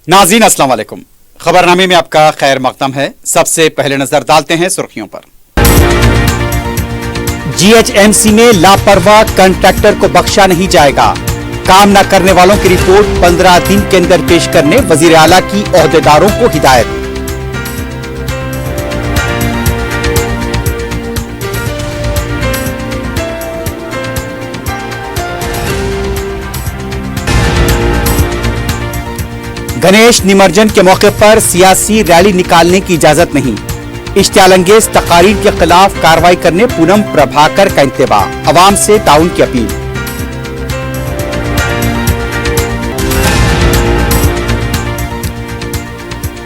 नाज़रीन अस्सलाम वालेकुम। खबरनामे में आपका खैर मकदम है। सबसे पहले नजर डालते हैं सुर्खियों पर। जीएचएमसी में लापरवाह कॉन्ट्रैक्टर को बख्शा नहीं जाएगा। काम न करने वालों की रिपोर्ट 15 दिन के अंदर पेश करने वजीर आला की ओहदेदारों को हिदायत। गणेश निमज्जन के मौके पर सियासी रैली निकालने की इजाजत नहीं। इश्तियालंगेज तकारीर के खिलाफ कार्रवाई करने पूनम प्रभाकर का इंतबाह। अवाम से ताउन की अपील।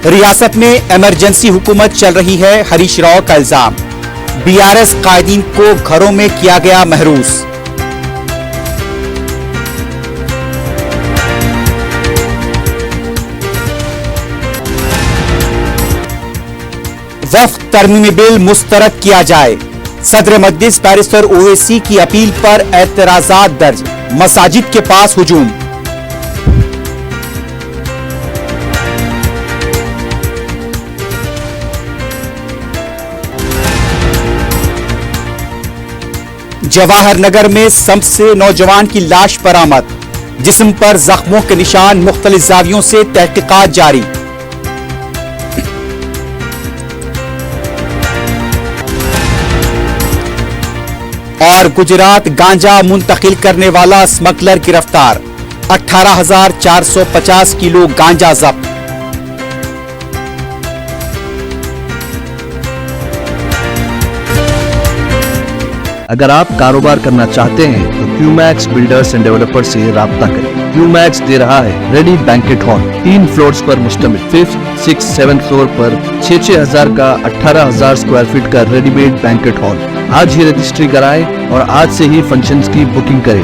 रियासत में इमरजेंसी हुकूमत चल रही है, हरीश राव का इल्जाम। बीआरएस कायदीन को घरों में किया गया महरूस। वक्फ तरमीमी बिल मुस्तरद किया जाए। सदर मजलिस बैरिस्टर ओवैसी की अपील पर एतराजात दर्ज। मसाजिद के पास हुजूम। जवाहर नगर में संप से नौजवान की लाश बरामद। जिस्म पर जख्मों के निशान, मुख्तलिफ जावियों से तहकीकात जारी। और गुजरात गांजा मुंतकिल करने वाला स्मगलर गिरफ्तार। 18,450 किलो गांजा जब्त। अगर आप कारोबार करना चाहते हैं तो क्यूमैक्स बिल्डर्स एंड डेवलपर्स से राब्ता करें। क्यूमैक्स दे रहा है रेडी बैंकेट हॉल, 3 फ्लोर्स पर मुश्तमिल। 5th, 6th, 7th फ्लोर पर 6,000 का 18,000 स्क्वायर फीट का रेडीमेड बैंकेट हॉल। आज ही रजिस्ट्री कराएं और आज से ही फंक्शंस की बुकिंग करें,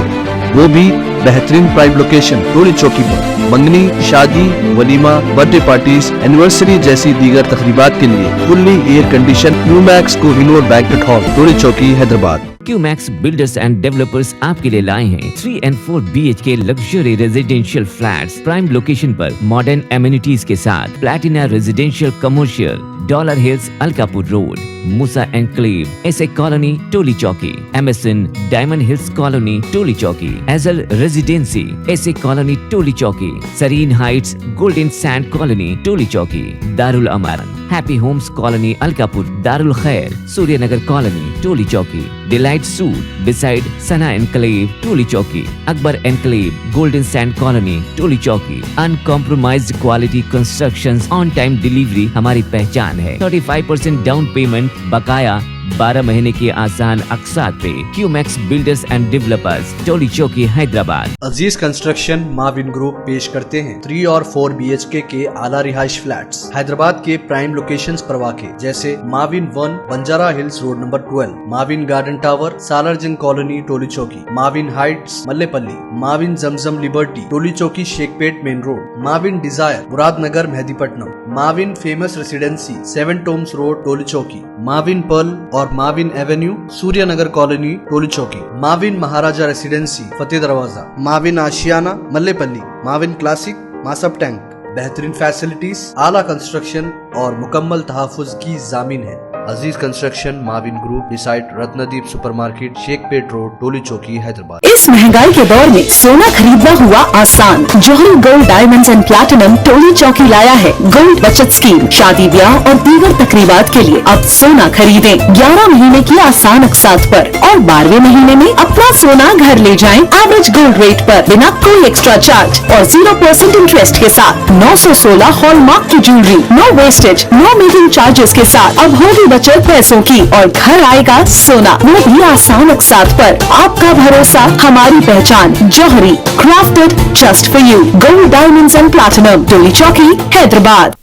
वो भी बेहतरीन प्राइम लोकेशन टोली चौकी पर। मंगनी, शादी, वलीमा, बर्थडे पार्टीज, एनिवर्सरी जैसी दीगर तकरीबात के लिए fully air condition Qmax Kohinoor banquet hall, Toli Chowki, Hyderabad. Qmax builders and developers आपके लिए लाए हैं 3 and 4 BHK luxury residential flats prime location पर मॉडर्न एमिनिटीज के साथ। Platina residential commercial, Dollar Hills, Alkapur road, Moosa enclave, SA colony, Toli Chowki, MSN Diamond Hills colony, Toli Chowki, एजल residency, SA colony, Toli Chowki, Sareen Heights, Golden Sand colony, Toli Chowki, Darul Amaran, happy Homes colony, Alkapur, Darul Khair, Suryanagar colony, Toli Chowki, Delight suite beside Sana enclave, Toli Chowki, Akbar enclave, Golden Sand colony, Toli Chowki. Uncompromised quality constructions, on time delivery हमारी पहचान है। 35% down payment, बकाया 12 महीने की आसान अक़सात पे। QMax builders and developers, Toli Chowki, Hyderabad. Aziz construction Mavin group पेश करते हैं 3 और 4 BHK के आला रिहाइश फ्लैट्स हैदराबाद के प्राइम लोकेशंस पर वाक़े, जैसे Mavin 1 Banjara Hills road number 12, Mavin Garden Tower, Salarjung colony, Toli Chowki, Mavin Heights, Mallepally, Mavin Zamzam Liberty, Toli Chowki, Shaikpet main road, Mavin Desire, Muradnagar, Mehdipatnam, Mavin Famous Residency, 7 Toms road, Toli Chowki, Mavin Pearl और Mavin Avenue, Suryanagar colony, Toli Chowki, Mavin Maharaja Residency, Fateh Darwaza, Mavin Ashiana, Mallepally, Mavin Classic, Masab Tank. बेहतरीन facilities, आला construction और मुकम्मल तहफ़्फ़ुज़ की ज़ामीन है। Aziz construction Mavin group beside Ratnadeep supermarket, Shaikpet road, Toli Chowki, Hyderabad. इस महंगाई के दौर में सोना खरीदना हुआ आसान। जौहरी gold diamonds and platinum Toli चौकी लाया है गोल्ड बचत स्कीम। शादी ब्याह और दीगर तकरीबात के लिए अब सोना खरीदें 11 महीने की आसान अक़सात पर और 12वें महीने में अपना सोना घर ले जाएं एवरेज गोल्ड रेट पर, बिना कोई एक्स्ट्रा चार्ज और 0% इंटरेस्ट के साथ। 916 हॉलमार्क की jewellery, no wastage, no making charges के साथ। अब होगी बचत पैसों की और घर आएगा सोना, वो भी आसान अक़सात पर। आपका भरोसा, हमारी पहचान। Jauhari, crafted just for you. Gold diamonds and platinum, Toli Chowki, Hyderabad.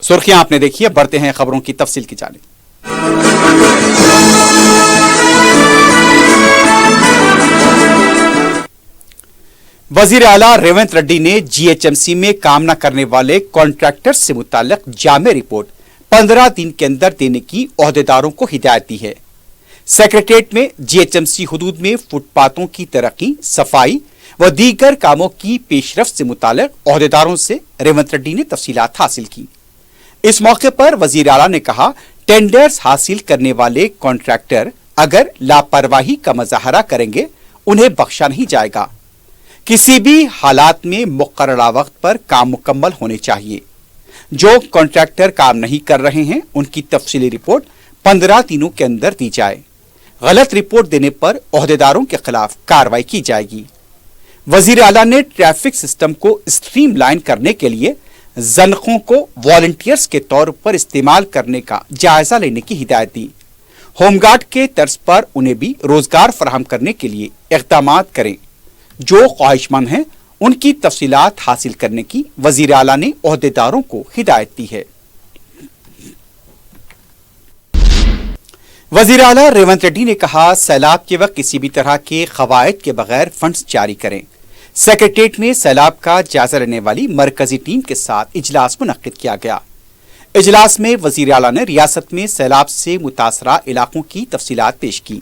सुर्खियां आपने देखी है, बढ़ते हैं खबरों की तफसील की जानिब। वजीर आला रेवंत रेड्डी ने जीएचएमसी में काम न करने वाले कॉन्ट्रैक्टर्स से मुताल्लिक जामे रिपोर्ट 15 दिन के अंदर देने की ओहदेदारों को हिदायत दी है। सेक्रेटेरिएट में जीएचएमसी हुदूद में फुटपाथों की तरक्की, सफाई, व दीगर कामों की पेशरफ्त से मुताल्लिक ओहदेदारों से रेवंत रेड्डी ने तफसीलात हासिल की। इस मौके पर वजीर आला ने कहा, टेंडर्स हासिल करने वाले कॉन्ट्रैक्टर अगर लापरवाही का मुजाहरा करेंगे उन्हें बख्शा नहीं जाएगा। किसी भी हालात में मुकर्ररा वक्त पर काम मुकम्मल होने चाहिए। जो कॉन्ट्रैक्टर काम नहीं कर रहे हैं उनकी तफसीली रिपोर्ट 15 दिनों के अंदर दी जाए। गलत रिपोर्ट देने पर ओहदेदारों के खिलाफ कार्रवाई की जाएगी। वजीर आला ने ट्रैफिक सिस्टम को स्ट्रीमलाइन करने के लिए जनखों को वॉलंटियर्स के तौर पर इस्तेमाल करने का जायजा लेने की हिदायत दी। होमगार्ड के तर्ज पर उन्हें भी रोजगार फराहम करने के लिए इक़दाम करें। जो ख्वाहिशमंद हैं उनकी तफसीलात हासिल करने की वजीर आला ने ओहदेदारों को हिदायत दी है। वजीर आला रेवंत रेड्डी ने कहा, सैलाब के वक्त किसी भी तरह के कवायद के बगैर फंड्स जारी करें। सेक्रेटेरिएट में सैलाब का जायजा लेने वाली मरकजी टीम के साथ इजलास मुनक्किद किया गया। इजलास में वजीर आला ने रियासत में सैलाब से मुतासरा इलाकों की तफसीलात पेश की।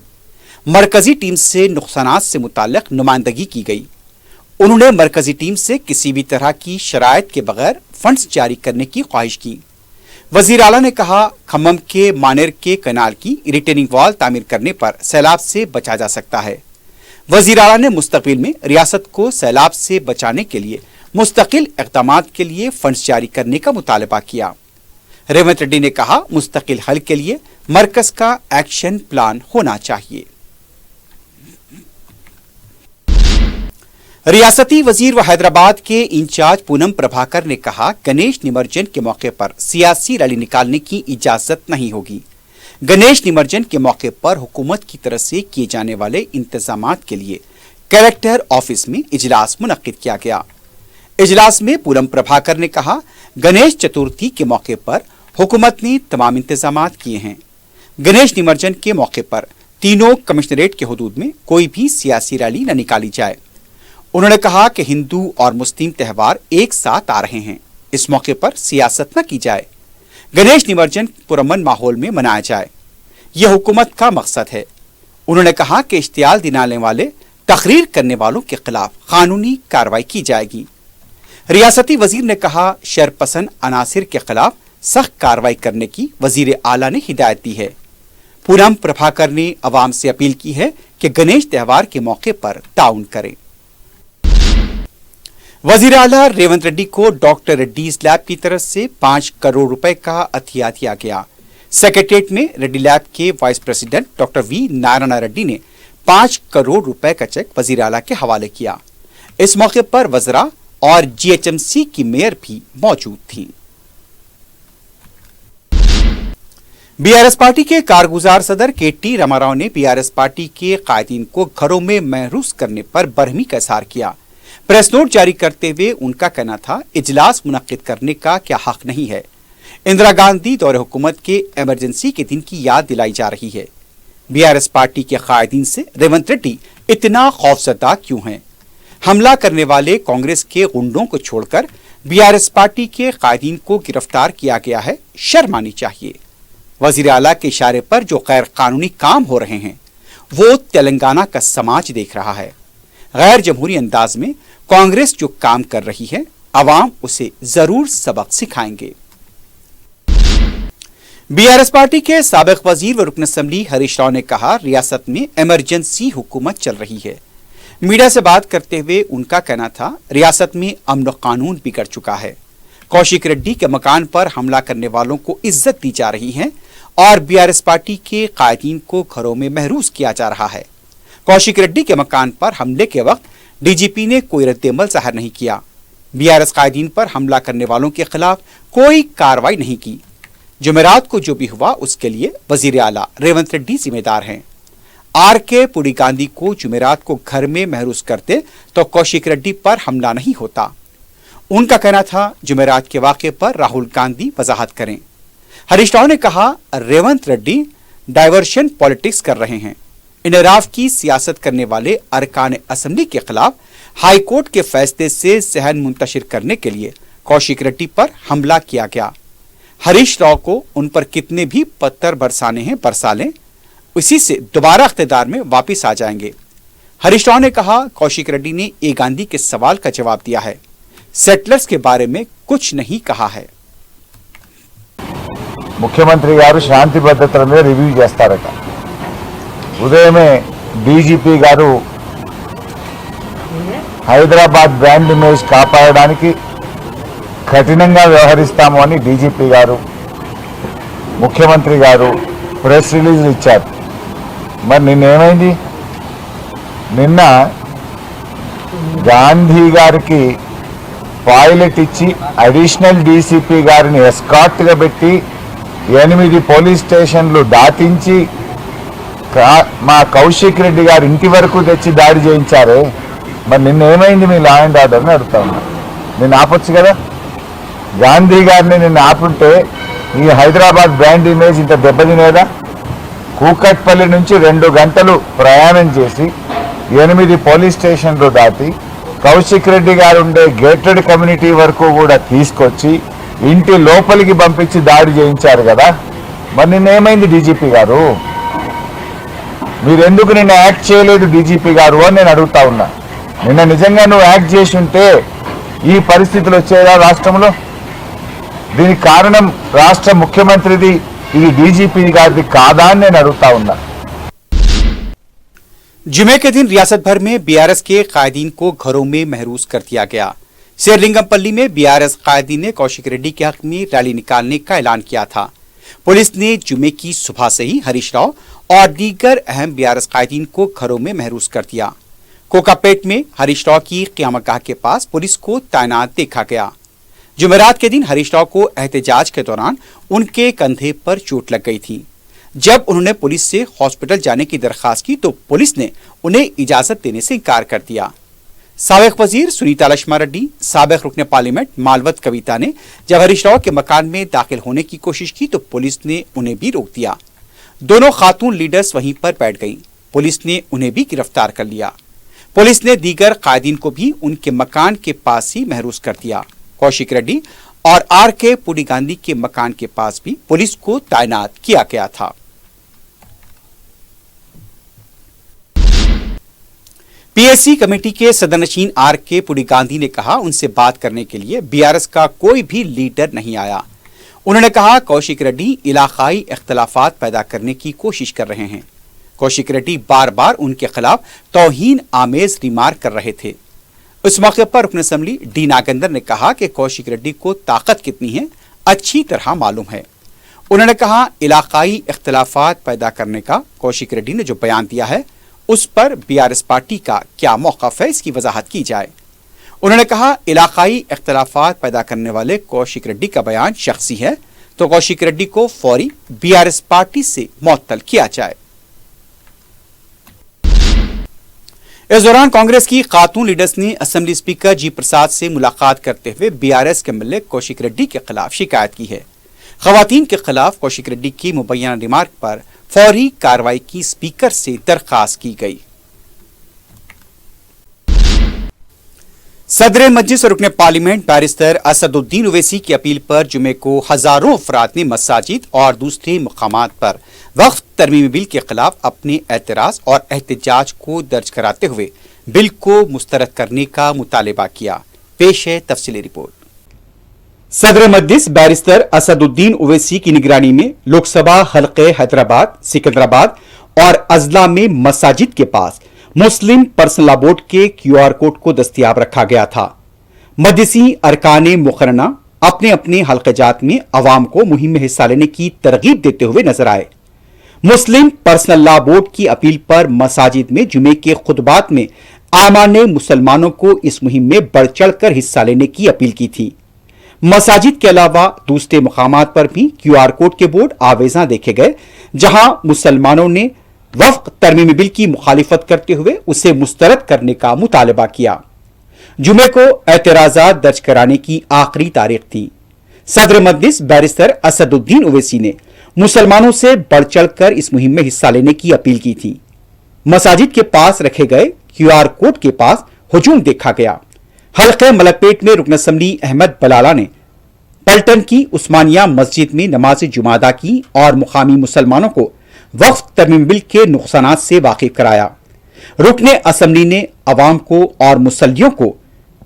मरकजी टीम से नुकसानात से मुताल्लिक नुमाइंदगी की गई। उन्होंने मरकजी टीम से किसी भी तरह की शराइत के बगैर फंड्स जारी करने की ख्वाहिश की। वजीर आला ने कहा, खम्मम के मानेर के कनाल की रिटेनिंग वॉल तामीर करने पर सैलाब से बचा जा सकता है। वजीर आला ने मुस्तकबिल में रियासत को सैलाब से बचाने के लिए मुस्तकिल इक़दामात के लिए फंड्स जारी करने का मुतालबा किया। रेवंत रेड्डी ने कहा, मुस्तकिल हल के लिए मरकज का एक्शन प्लान होना चाहिए। रियासती वजीर व हैदराबाद के इंचार्ज पूनम प्रभाकर ने कहा, गणेश निमज्जन के मौके पर सियासी रैली निकालने की इजाजत नहीं होगी। गणेश निमज्जन के मौके पर हुकूमत की तरफ से किए जाने वाले इंतजामात के लिए कलेक्टर ऑफिस में इजलास मुनक्किद किया गया। इजलास में पूनम प्रभाकर ने कहा, गणेश चतुर्थी के मौके पर हुकूमत ने तमाम इंतजामात किए हैं। गणेश निमज्जन के मौके पर तीनों कमिश्नरेट के हुदूद में कोई भी सियासी रैली न निकाली जाए। उन्होंने कहा कि हिंदू और मुस्लिम त्यौहार एक साथ आ रहे हैं, इस मौके पर सियासत न की जाए। गणेश निमज्जन पुरअमन माहौल में मनाया जाए, यह हुकूमत का मकसद है। उन्होंने कहा कि इश्तियाल दिलाने वाले, तकरीर करने वालों के खिलाफ कानूनी कार्रवाई की जाएगी। रियासती वजीर ने कहा, शरपसंद अनासिर के खिलाफ सख्त कार्रवाई करने की वजीर आला ने हिदायत दी है। पूनम प्रभाकर ने अवाम से अपील की है कि गणेश त्यौहार के मौके पर ताउन करें। वजीर आला रेवंत रेड्डी को डॉक्टर रेड्डीज लैब की तरफ से 5 करोड़ रुपए का अतिया दिया गया। सेक्रेटेरिएट में रेड्डी लैब के vice president doctor V Narayan Reddy ने 5 करोड़ रुपए का चेक वजीर आला के हवाले किया। इस मौके पर वज़रा और जीएचएमसी की मेयर भी मौजूद थी। बीआरएस पार्टी के कारगुजार सदर केटी रामाराव ने बीआरएस पार्टी के कायदीन को घरों में महरूस करने पर बरहमी का इजहार किया। प्रेस नोट जारी करते हुए उनका कहना था, इजलास मुनक्किद करने का क्या हक नहीं है। इंदिरा गांधी दौरे हुकूमत के इमरजेंसी के दिन की याद दिलाई जा रही है। बीआरएस पार्टी के कायदीन से रेवंत रेड्डी इतना खौफजदा क्यों हैं? हमला करने वाले कांग्रेस के गुंडों को छोड़कर बीआरएस पार्टी के कायदीन को गिरफ्तार किया गया है, शर्म आनी चाहिए। वजीर आला के इशारे पर जो गैर कानूनी काम हो रहे हैं वो तेलंगाना का समाज देख रहा है। गैर जमहूरी अंदाज में कांग्रेस जो काम कर रही है, अवाम उसे जरूर सबक सिखाएंगे। बीआरएस पार्टी के साबिक वजीर व रुकन असम्बली हरीश राव ने कहा, रियासत में इमरजेंसी हुकूमत चल रही है। मीडिया से बात करते हुए उनका कहना था, रियासत में अमन व कानून बिगड़ चुका है। कौशिक रेड्डी के मकान पर हमला करने वालों को इज्जत दी जा रही है और बीआरएस पार्टी के कायदीन को घरों में महरूस किया जा रहा है। कौशिक रेड्डी के मकान पर हमले के वक्त डीजीपी ने कोई रद्द-ए-अमल जाहिर नहीं किया। बीआरएस कायदीन पर हमला करने वालों के खिलाफ कोई कार्रवाई नहीं की। जुमेरात को जो भी हुआ उसके लिए वजीर आला रेवंत रेड्डी जिम्मेदार हैं। आर.के. पुरी गांधी को जुमेरात को घर में महरूस करते तो कौशिक रेड्डी पर हमला नहीं होता। उनका कहना था, जुमेरात के वाक़े पर राहुल गांधी वजाहत करें। हरीश राव ने कहा, रेवंत रेड्डी डाइवर्शन पॉलिटिक्स कर रहे हैं। इनराफ की सियासत करने वाले अरकान असम्बली के खिलाफ हाईकोर्ट के फैसले से जहन मुंतशिर करने के लिए कौशिक रेड्डी पर हमला किया गया। हरीश राव को उन पर कितने भी पत्थर बरसाने हैं बरसा लें, उसी से दोबारा इख्तिदार में वापिस आ जाएंगे। हरीश राव ने कहा, कौशिक रेड्डी ने ए गांधी के सवाल का जवाब दिया है, सेटलर्स के बारे में कुछ नहीं कहा है। ముఖ్యమంత్రి గారు శాంతి భద్రతల మీద రివ్యూ చేస్తారట. ఉదయమే డీజీపీ గారు హైదరాబాద్ బ్రాండ్ ఇమేజ్ కాపాడడానికి కఠినంగా వ్యవహరిస్తాము అని డీజీపీ గారు, ముఖ్యమంత్రి గారు ప్రెస్ రిలీజ్ ఇచ్చారు. మరి నిన్నేమైంది? నిన్న గాంధీ గారికి పాయిలెట్ ఇచ్చి అడిషనల్ డీసీపీ గారిని ఎస్కార్ట్గా పెట్టి 8 పోలీస్ స్టేషన్లు దాటించి మా కౌశిక్ రెడ్డి గారి ఇంటి వరకు తెచ్చి దాడి చేయించారే. మరి నిన్న ఏమైంది మీ లా అండ్ ఆర్డర్ని అడుగుతా ఉన్నా. నిన్ను ఆపొచ్చు కదా. గాంధీ గారిని నిన్ను ఆపుంటే ఈ హైదరాబాద్ బ్రాండ్ ఇమేజ్ ఇంత దెబ్బతినేదా? కూకట్పల్లి నుంచి 2 గంటలు ప్రయాణం చేసి 8 పోలీస్ స్టేషన్లు దాటి కౌశిక్ రెడ్డి గారు ఉండే గేటెడ్ కమ్యూనిటీ వరకు కూడా తీసుకొచ్చి ఇంటి లోపలికి పంపించి దాడి చేయించారు కదా. మరి నిన్నేమైంది డీజీపీ గారు? మీరెందుకు నిన్న యాక్ట్ చేయలేదు డీజీపీ గారు అని నేను అడుగుతా ఉన్నా. నిన్న నిజంగా నువ్వు యాక్ట్ చేసి ఉంటే ఈ పరిస్థితులు వచ్చేదా రాష్ట్రంలో? దీనికి కారణం రాష్ట్ర ముఖ్యమంత్రిది, ఇది డీజీపీ గారిది కాదా అని నేను అడుగుతా ఉన్నా. जुमे के दिन रियासत भर में बीआरएस के कायदीन को घरों में महरूस कर दिया गया। शेरलिंगमपल्ली में बीआरएस कायदीन ने कौशिक रेड्डी के हक में रैली निकालने का ऐलान किया था। पुलिस ने जुमे की सुबह से ही हरीश राव और दीगर अहम बीआरएस कायदीन को घरों में महरूस कर दिया। कोकापेट में हरीश राव की क़यामगाह के पास पुलिस को तैनात देखा गया। जुमेरात के दिन हरीश राव को एहतजाज के दौरान उनके कंधे पर चोट लग गई थी। जब उन्होंने पुलिस से हॉस्पिटल जाने की दरखास्त की तो पुलिस ने उन्हें इजाजत देने से इनकार कर दिया। साबिक वजीर सुनीता लक्ष्मा रेड्डी, साबिक रुकने पार्लियामेंट मालवत कविता ने जब हरीश राव के मकान में दाखिल होने की कोशिश की तो पुलिस ने उन्हें भी रोक दिया। दोनों खातून लीडर्स वहीं पर बैठ गईं। पुलिस ने उन्हें भी गिरफ्तार कर लिया। पुलिस ने दीगर कायदीन को भी उनके मकान के पास ही महरूस कर दिया। कौशिक रेड्डी और आर.के. पुडी गांधी के मकान के पास भी पुलिस को तैनात किया गया था। पीएससी कमेटी के सदनशीन आर.के. पुडी गांधी ने कहा, उनसे बात करने के लिए बीआरएस का कोई भी लीडर नहीं आया। उन्होंने कहा, कौशिक रेड्डी इलाकाई इख्तलाफात पैदा करने की कोशिश कर रहे हैं। कौशिक रेड्डी बार बार उनके खिलाफ तौहीन आमेज रिमार्क कर रहे थे। उस मौके पर रुकन असम्बली डी नागेंद्र ने कहा कि कौशिक रेड्डी को ताकत कितनी है अच्छी तरह मालूम है। उन्होंने कहा, इलाकाई इख्तलाफात पैदा करने का कौशिक रेड्डी ने जो बयान दिया है उस पर बीआरएस पार्टी का क्या मौक़िफ़ है, इसकी वजाहत की जाए। उन्होंने कहा, इलाकाई इख्तलाफात पैदा करने वाले कौशिक रेड्डी का बयान शख्सी है तो कौशिक रेड्डी को फौरी बीआरएस पार्टी से मुअत्तल किया जाए। इस दौरान कांग्रेस की खातून लीडर्स ने असेंबली स्पीकर जी प्रसाद से मुलाकात करते हुए बीआरएस के एमएलए कौशिक रेड्डी के खिलाफ शिकायत की है। खवातीन के खिलाफ कौशिक रेड्डी की मुबैना रिमार्क पर फौरी कार्रवाई की स्पीकर से दरखास्त की गई। सदर मजलिस और रुकने पार्लियामेंट बैरिस्टर असदुद्दीन ओवैसी की अपील पर जुमे को हजारों अफराद ने मसाजिद और दूसरे मकामात पर वक्फ तरमीमी बिल के खिलाफ अपने एतराज और एहतजाज को दर्ज कराते हुए बिल को मुस्तरद करने का मुतालबा किया। पेश है तफसीली रिपोर्ट। सदर मजलिस बैरिस्टर असदुद्दीन ओवैसी की निगरानी में लोकसभा हल्के हैदराबाद, सिकंदराबाद और अजला में मसाजिद के पास मुस्लिम पर्सनल लॉ बोर्ड के QR कोड को दस्तयाब रखा गया था। मजलिसी अरकाने मुकर्रना अपने अपने हल्के जात में अवाम को मुहिम में हिस्सा लेने की तरगीब देते हुए नजर आए। मुस्लिम पर्सनल लॉ बोर्ड की अपील पर मसाजिद में जुमे के खुतबात में आमा ने मुसलमानों को इस मुहिम में बढ़ चढ़कर हिस्सा लेने की अपील की थी। मसाजिद के अलावा दूसरे मकामात पर भी QR कोड के बोर्ड आवेजा देखे गए, जहां मुसलमानों ने वक्फ तरमीमी बिल की मुखालिफत करते हुए उसे मुस्तरद करने का मुतालबा किया। जुमे को एतराजात दर्ज कराने की आखिरी तारीख थी। सदर मजलिस बैरिस्टर असदुद्दीन ओवैसी ने मुसलमानों से बढ़ चढ़कर इस मुहिम में हिस्सा लेने की अपील की थी। मसाजिद के पास रखे गए QR कोड के पास हुजूम देखा गया। हल्के मलकपेट में रुकन असम्बली अहमद बलाला ने पलटन की उस्मानिया मस्जिद में नमाज जुमा अदा की और मुकामी मुसलमानों को वक्फ तरमीम बिल के नुकसानात से वाकिफ कराया। रुकने असम्बली ने अवाम को और मुसल्लियों को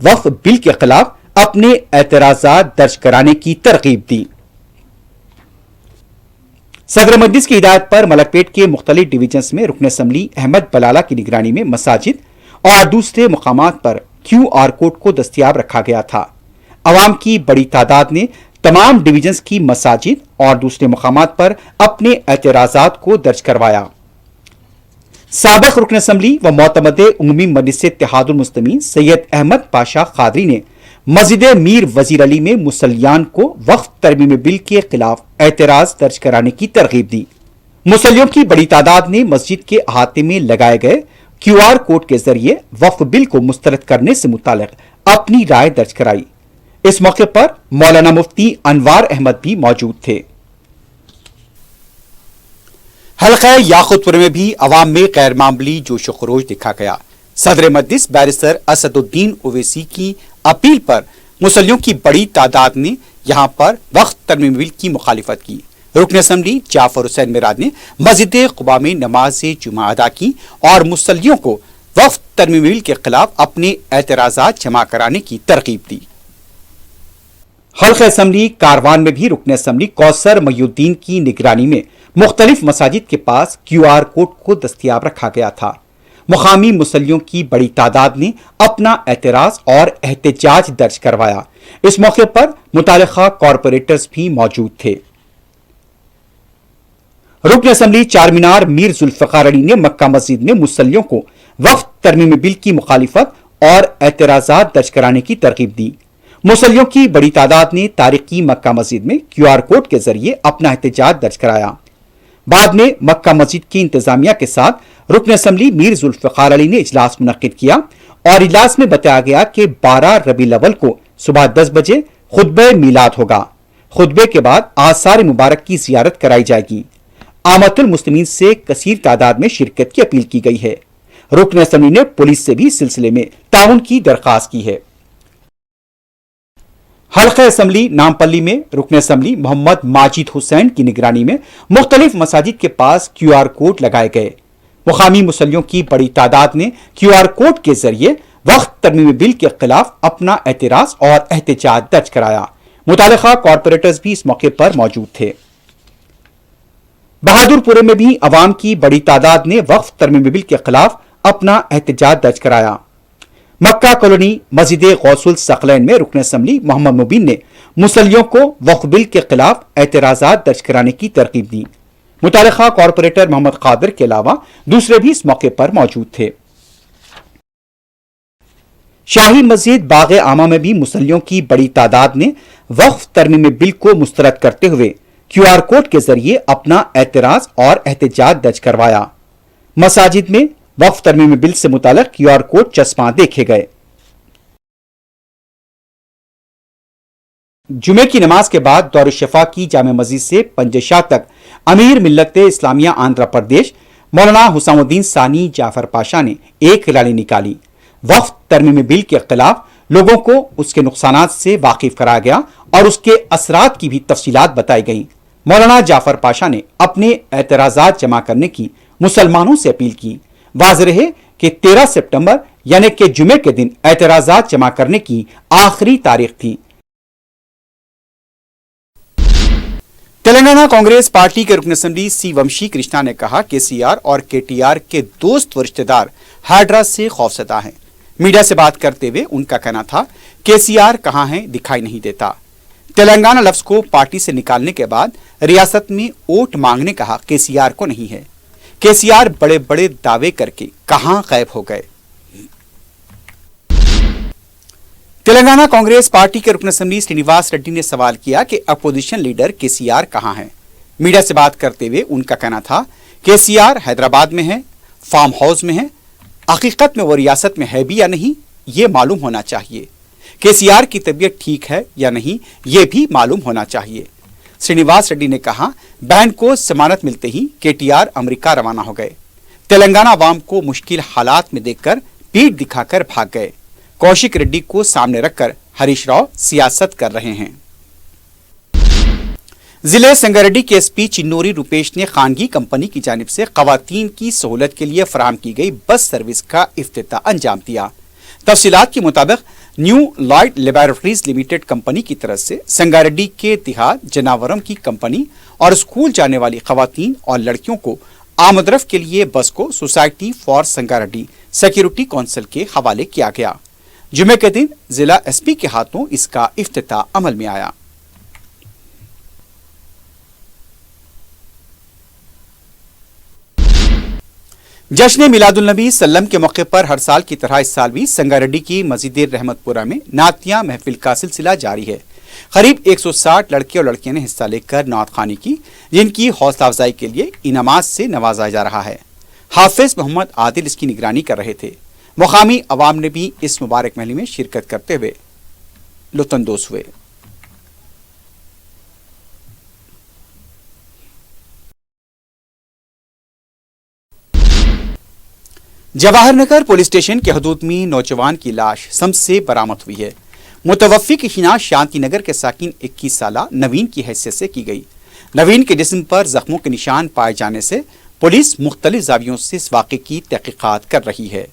वक्फ बिल के खिलाफ अपने एतराजात दर्ज कराने की तरगीब दी। सदर मजलिस की हिदायत पर मलकपेट के मुख्तलिफ डिवीजन्स में रुकन असम्बली अहमद बलाला की निगरानी में मसाजिद और दूसरे मकामात पर QR कोड को दस्तयाब रखा गया था। अवाम की बड़ी तादाद ने तमाम डिवीजन्स की मसाजिद और दूसरे मकामात पर अपने एतराजात को दर्ज करवाया। साबिक रुकन असम्बली व मोतमद उमूमी मजलिस इत्तेहादुल मुस्लिमीन सैयद अहमद पाशा खादरी ने मस्जिद मीर वजीर अली में मुसल्लियान को वक्फ तरमीम बिल के खिलाफ एतराज दर्ज कराने की तरगीब दी। मुसल्लियों की बड़ी तादाद ने मस्जिद के अहाते में लगाए गए QR कोड के जरिए वक्फ बिल को मुस्तरद करने से मुतालिक अपनी राय दर्ज कराई। इस मौके पर मौलाना मुफ्ती अनवार अहमद भी मौजूद थे। हल्का याकुतपुर में भी अवाम में गैर मामूली जोश खरोश दिखा गया। सदर मजलिस बैरिस्टर असदुद्दीन ओवैसी की अपील पर मुसल्लियों की बड़ी तादाद ने यहां पर वक्फ तरमीम बिल की मुखालिफत की। रुकन असम्बली जाफर हुसैन मिराद ने मस्जिद कुबा में नमाज जुमा अदा की और मुसल्लियों को वक्फ तरमीम बिल के खिलाफ अपने एतराजात जमा कराने की तरगीब दी। हल्का असम्बली कारवान में भी रुकन असम्बली कौसर मयूद्दीन की निगरानी में मुख्तलिफ मसाजिद के पास QR कोड को दस्तयाब रखा गया था। मुकामी मुसल्लियों की बड़ी तादाद ने अपना एतराज और एहतजाज दर्ज करवाया। इस मौके पर मुतालिका कॉरपोरेटर्स भी मौजूद थे। रुकन असम्बली चारमीनार मीर जुल्फकार अली ने मक्का मस्जिद में मुसल्लियों को वक्फ तरमीम बिल की मुखालिफत और एतराजात दर्ज कराने की तरगीब दी। मुसल्लियों की बड़ी तादाद ने तारीखी मक्का मस्जिद में QR कोड के जरिए अपना एहतजाज दर्ज कराया। बाद में मक्का मस्जिद की इंतजामिया के साथ रुकन असम्बली मीर जुल्फकार अली ने इजलास मुनक्किद किया और इजलास में बताया गया कि 12 रबीउल अव्वल को सुबह 10 बजे खुतबे मीलाद होगा। खुतबे के बाद आसार मुबारक की जियारत कराई जाएगी। आमतुल मुस्लिमीन से कसीर तादाद में शिरकत की अपील की गई है। रुकन असम्बली ने पुलिस से भी इस सिलसिले में ताउन की दरख्वास्त की है। हल्का असम्बली नामपल्ली में रुकन असम्बली मोहम्मद माजिद हुसैन की निगरानी में मुख्तलिफ मसाजिद के पास QR कोड लगाए गए। मुकामी मुसल्लियों की बड़ी तादाद ने QR कोड के जरिए वक्फ तरमीम बिल के खिलाफ अपना एतराज और एहतजाज दर्ज कराया। मुतालिका कॉरपोरेटर्स भी इस मौके पर मौजूद थे। बहादुरपुर में भी अवाम की बड़ी तादाद ने वक्फ तरमीम बिल के खिलाफ अपना एहतजाज दर्ज कराया। मक्का कॉलोनी मस्जिद गौसुल सकलैन में रुकन असम्बली मोहम्मद मुबीन ने मुसल्लियों को वक्फ बिल के खिलाफ एतराजात दर्ज कराने की तरगीब दी। मुतालिका कॉरपोरेटर मोहम्मद कादिर के अलावा दूसरे भी इस मौके पर मौजूद थे। शाही मस्जिद बाग आमा में भी मुसल्लियों की बड़ी तादाद ने वक्फ तरमीम बिल को मुस्तरद करते हुए QR कोड के जरिए अपना एतराज और एहतजाज दर्ज करवाया। मसाजिद में वक्फ तरमीम बिल से मुताल्लिक QR कोड चस्पा देखे गए। जुमे की नमाज के बाद दौर-ए-शफा की जामे मस्जिद से पंजशाह तक अमीर मिल्लत इस्लामिया आंध्र प्रदेश मौलाना हुसामुद्दीन सानी जाफर पाशा ने एक रैली निकाली। वक्फ तरमीम बिल के खिलाफ लोगों को उसके नुकसानात से वाकिफ कराया गया और उसके असरात की भी तफसीलात बताई गई। मौलाना जाफर पाशा ने अपने एतराजात जमा करने की मुसलमानों से अपील की। वाज़ेह है कि 13 सितंबर यानी कि जुमे के दिन एतराजात जमा करने की आखिरी तारीख थी। तेलंगाना कांग्रेस पार्टी के रुकन असम्बली सी वंशी कृष्णा ने कहा कि CR और KTR के दोस्त व रिश्तेदार हाइड्रा से खौफजदा हैं। मीडिया से बात करते हुए उनका कहना था कि CR कहां है दिखाई नहीं देता। तेलंगाना लफ्ज को पार्टी से निकालने के बाद रियासत में वोट मांगने का हक KCR को नहीं है। KCR बड़े बड़े दावे करके कहां गायब हो गए। तेलंगाना कांग्रेस पार्टी के रुकन असम्बली श्रीनिवास रेड्डी ने सवाल किया कि अपोजिशन लीडर KCR कहां है। मीडिया से बात करते हुए उनका कहना था KCR हैदराबाद में है, फार्म हाउस में है। हकीकत में वो रियासत में है भी या नहीं ये मालूम होना चाहिए। KCR की तबीयत ठीक है या नहीं ये भी मालूम होना चाहिए। श्रीनिवास रेड्डी ने कहा बहन को जमानत मिलते ही KTR अमेरिका रवाना हो गए। तेलंगाना अवाम को मुश्किल हालात में देखकर पीठ दिखाकर भाग गए। कौशिक रेड्डी को सामने रखकर हरीश राव सियासत कर रहे हैं। जिले संगारेड्डी के एसपी चिन्नोरी रुपेश ने खानगी कंपनी की जानिब से खवातीन की सहूलत के लिए फराहम की गई बस सर्विस का इफ्तिताह अंजाम दिया। तफसीलात के मुताबिक new Lloyd laboratories limited company की तरफ से संगारेड्डी के देहात जनावरम की कंपनी और स्कूल जाने वाली खवातीन और लड़कियों को आमदरफ के लिए बस को society for Sangareddy security council के हवाले किया गया। जुमे के दिन जिला एसपी के हाथों इसका इफ्तिताह अमल में आया। जश्न मिलादुल नबी सल्लम के मौके पर हर साल की तरह इस साल भी संगारेड्डी की मस्जिद रहमतपुरा में नातिया महफिल का सिलसिला जारी है। करीब 160 लड़के और लड़कियों ने हिस्सा लेकर नात खानी की, जिनकी हौसला अफजाई के लिए इनामात से नवाजा जा रहा है। हाफिज मोहम्मद आदिल इसकी निगरानी कर रहे थे। मुकामी अवाम ने भी इस मुबारक महली में शिरकत करते हुए लुत्फानंदोज हुए। जवाहर नगर पुलिस स्टेशन के हदूद में नौजवान की लाश सम से बरामद हुई है। मुतवफ़्फ़ी की शिनाख्त शांति नगर के साकिन 21 साला नवीन की हैसियत से की गई। नवीन के जिस्म पर जख्मों के निशान पाए जाने से पुलिस मुख्तलिफ ज़ावियों से इस वाक़े की तहक़ीक़ात कर रही है।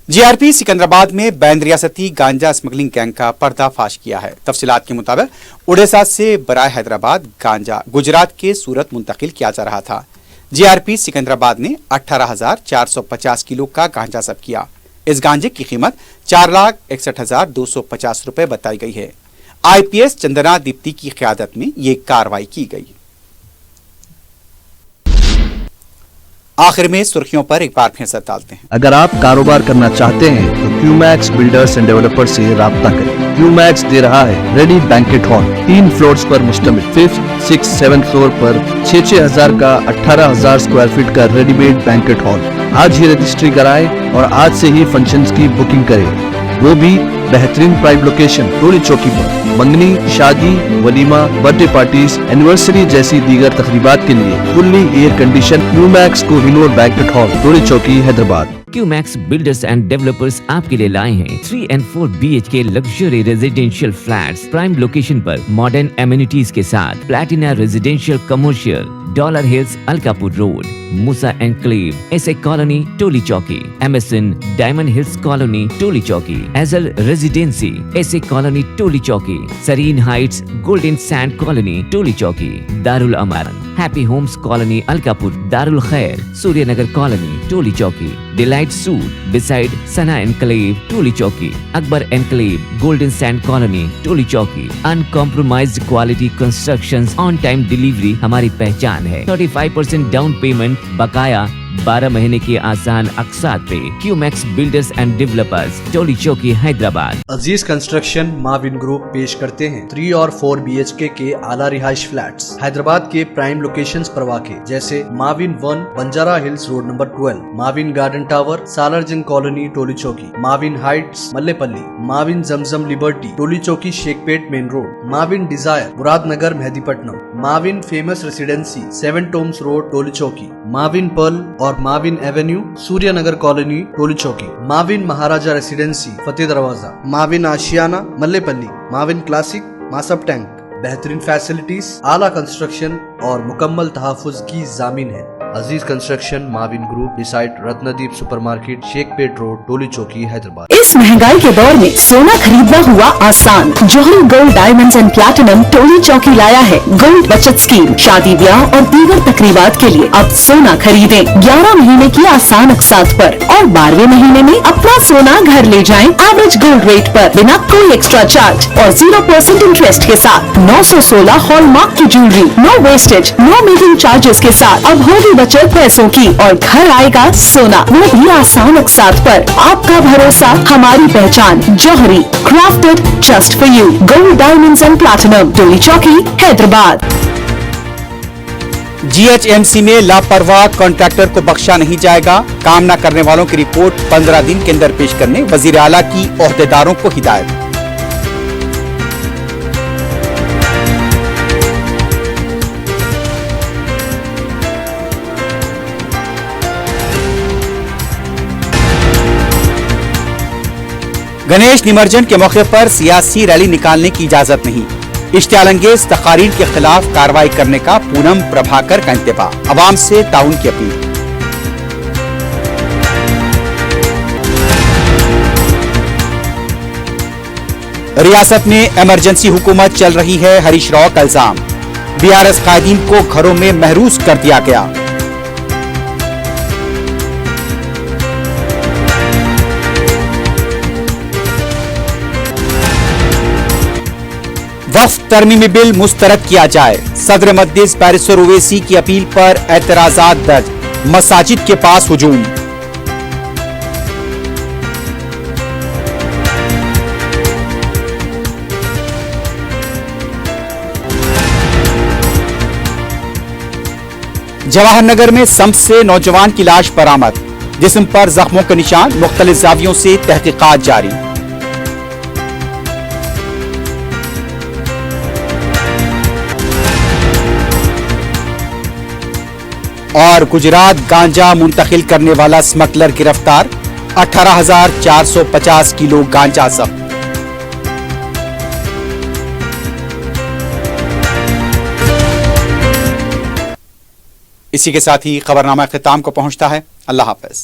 जीआरपी सिकंदराबाद में बैन रियासती गांजा स्मगलिंग गैंग का पर्दाफाश किया है। तफसीलात के मुताबिक उड़ीसा से बराए हैदराबाद गांजा गुजरात के सूरत मुंतकिल किया जा रहा था। जीआरपी सिकंदराबाद ने 18,450 किलो का गांजा जब्त किया। इस गांजे की कीमत 4,61,250 रुपए बताई गई है। आईपीएस चंदना दीप्ति की क़यादत में ये कार्रवाई की गई। आखिर में सुर्खियों पर एक बार फिर से डालते हैं। अगर आप कारोबार करना चाहते हैं तो क्यूमैक्स बिल्डर्स एंड डेवलपर्स से राब्ता करें। क्यूमैक्स दे रहा है रेडी बैंकेट हॉल 3 फ्लोर्स पर मुश्तमिल 5th, 6th, 7th फ्लोर पर 6,000 का 18,000 स्क्वायर फीट का रेडीमेड बैंकेट हॉल। आज ही रजिस्ट्री कराएं और आज से ही फंक्शंस की बुकिंग करें, वो भी बेहतरीन प्राइम लोकेशन टोली चौकी पर। मंगनी, शादी, वलीमा, बर्थडे पार्टीज, एनिवर्सरी जैसी दीगर तकरीबात के लिए fully air condition Qmax Kohinoor banquet hall Toli Chowki Hyderabad. Qmax builders and developers आपके लिए लाए हैं 3 and 4 BHK luxury residential flats prime location पर मॉडर्न एमिनिटीज के साथ Platina residential commercial, Dollar Hills Alkapur road, Moosa enclave, SA colony Toli Chowki, MSN Diamond Hills colony Toli Chowki, एजल residency SA colony Toli Chowki, Sareen Heights Golden Sand colony Toli Chowki, Darul Aman happy Homes colony Alkapur, Darul Khair Suryanagar colony Toli Chowki, Delight suite beside Sana enclave Toli Chowki, Akbar enclave Golden Sand colony Toli Chowki. Uncompromised quality constructions, on time delivery हमारी पहचान है। 35% down payment बकाया, 12 महीने के आसान अक़सात पे। QMax builders and developers Toli Chowki Hyderabad. Aziz construction Mavin group पेश करते हैं 3 और 4 BHK के आला रिहाइश फ्लैट्स हैदराबाद के प्राइम लोकेशंस पर वाक़े, जैसे Mavin 1 Banjara Hills road number 12, Mavin Garden Tower Salarjung colony Toli Chowki, Mavin Heights Mallepally, Mavin Zamzam Liberty Toli Chowki Shaikpet main road, Mavin Desire Muradnagar Mehdipatnam, Mavin Famous Residency 7 Toms road Toli Chowki, Mavin Pearl और Mavin Avenue Suryanagar colony Toli Chowki, Mavin Maharaja Residency Fateh Darwaza, Mavin Ashiana Mallepally, Mavin Classic Masab Tank. बेहतरीन facilities, आला construction और मुकम्मल तहफ़्फ़ुज़ की ज़ामीन है। Aziz construction Mavin group beside Ratnadeep supermarket Shaikpet road Toli Chowki Hyderabad. इस महंगाई के दौर में सोना खरीदना हुआ आसान। जौहरी gold diamonds and platinum Toli चौकी लाया है गोल्ड बचत स्कीम। शादी ब्याह और दीगर तकरीबात के लिए अब सोना खरीदें 11 महीने की आसान अक़सात पर और 12वें महीने में अपना सोना घर ले जाएं एवरेज गोल्ड रेट पर बिना कोई एक्स्ट्रा चार्ज और 0% इंटरेस्ट के साथ। 916 हॉलमार्क की jewellery, no wastage, no making charges के साथ अब होगी बचत पैसों की और घर आएगा सोना, वो भी आसान अक़सात पर। आपका भरोसा हमारी पहचान। Jauhari crafted just for you gold diamonds and platinum Toli Chowki Hyderabad. GHMC में लापरवाह कॉन्ट्रैक्टर को बख्शा नहीं जाएगा। काम न करने वालों की रिपोर्ट 15 दिन के अंदर पेश करने वजीर आला की ओहदेदारों को हिदायत। गणेश निमज्जन के मौके पर सियासी रैली निकालने की इजाजत नहीं, इश्तियाल अंगेज तकारीर के खिलाफ कार्रवाई करने का पूनम प्रभाकर का इंतबा, अवाम से ताउन की अपील। रियासत में इमरजेंसी हुकूमत चल रही है, हरीश राव का इल्जाम। बीआरएस कायदीन को घरों में महरूस कर दिया गया। वक्फ तरमीमी बिल मुस्तरद किया जाए, सदर मजलिस बैरिस्टर ओवैसी की अपील पर एतराजात दर्ज, मसाजिद के पास हुजूम। जवाहर नगर में संप से नौजवान की लाश बरामद, जिस्म पर जख्मों के निशान, मुख्तलिफ जावियों से तहकीकात जारी। और गुजरात गांजा मुंतकिल करने वाला स्मगलर गिरफ्तार, 18,450 किलो गांजा जब्त। इसी के साथ ही खबरनामा ख़िताम को पहुंचता है। अल्लाह हाफ़िज़।